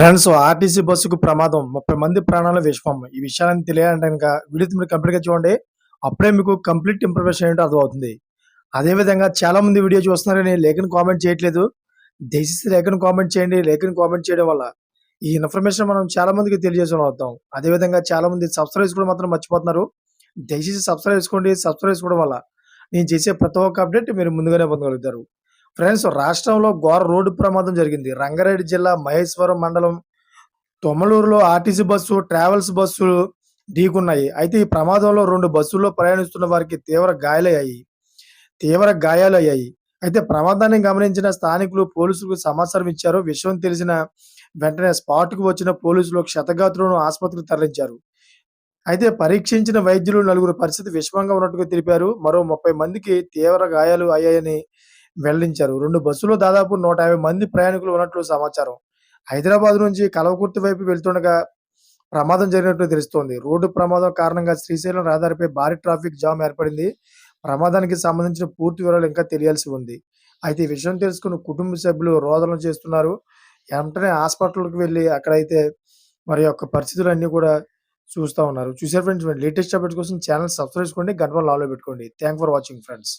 Friends RTC బస్సుకు ప్రమాదం 30 మంది ప్రాణాలు విషమం. ఈ విషయాన్ని తెలియాలంటే గనక వీడియో మీరు కంప్లీట్‌గా చూడండి. అప్పుడే మీకు కంప్లీట్ ఇన్ఫర్మేషన్ ఏంటో అర్థమవుతుంది. అదే విధంగా చాలా మంది వీడియో చూస్తున్నారు గాని లేఖను కామెంట్ చేయట్లేదు. దయచేసి లేఖను కామెంట్ చేయండి. లేఖను కామెంట్ చేయడం వల్ల ఈ ఇన్ఫర్మేషన్ మనం చాలా మందికి తెలియజేసేవాళ్ళం అవుతాం. అదే విధంగా చాలా మంది సబ్స్క్రైబ్ చేసుకోవడం మాత్రం మర్చిపోతున్నారు. దయచేసి సబ్స్క్రైబ్ చేసుకోండి. సబ్స్క్రైబ్ చేసుకోవడం వల్ల నేను చేసే ప్రతి ఒక్క అప్డేట్ మీరు ముందుగానే పొందగలుగుతారు. ఫ్రెండ్స్ రాష్ట్రంలో ఘోర రోడ్డు ప్రమాదం జరిగింది. రంగారెడ్డి జిల్లా మహేశ్వరం మండలం తొమ్మలూరులో ఆర్టీసీ బస్సు, ట్రావెల్స్ బస్సులు ఢీకొన్నాయి. అయితే ఈ ప్రమాదంలో 2 బస్సుల్లో ప్రయాణిస్తున్న వారికి తీవ్ర గాయాలయ్యాయి. అయితే ప్రమాదాన్ని గమనించిన స్థానికులు పోలీసులకు సమాచారం ఇచ్చారు. విషయం తెలిసిన వెంటనే స్పాట్‌కు వచ్చిన పోలీసులు క్షతగాత్రులను ఆసుపత్రికి తరలించారు. అయితే పరీక్షించిన వైద్యులు నలుగురు పరిస్థితి విషమంగా ఉన్నట్టుగా తెలిపారు. మరో 30 మందికి తీవ్ర గాయాలు అయ్యాయని వెల్లడించారు. 2 బస్సుల్లో దాదాపు 150 మంది ప్రయాణికులు ఉన్నట్లు సమాచారం. హైదరాబాద్ నుంచి కల్వకుర్తి వైపు వెళ్తుండగా ప్రమాదం జరిగినట్లు తెలుస్తోంది. రోడ్డు ప్రమాదం కారణంగా శ్రీశైలం రహదారిపై భారీ ట్రాఫిక్ జామ్ ఏర్పడింది. ప్రమాదానికి సంబంధించిన పూర్తి వివరాలు ఇంకా తెలియాల్సి ఉంది. అయితే ఈ విషయం తెలుసుకున్న కుటుంబ సభ్యులు రోదన చేస్తున్నారు. వెంటనే హాస్పిటల్‌కి వెళ్లి అక్కడైతే వారి యొక్క పరిస్థితులన్నీ కూడా చూస్తా ఉన్నారు. చూసారు ఫ్రెండ్స్, లేటెస్ట్ అప్డేట్స్ కోసం ఛానెల్ సబ్స్క్రైబ్ చేసుకోండి. గంట ఆల్‌లో పెట్టుకోండి. Thanks for watching friends.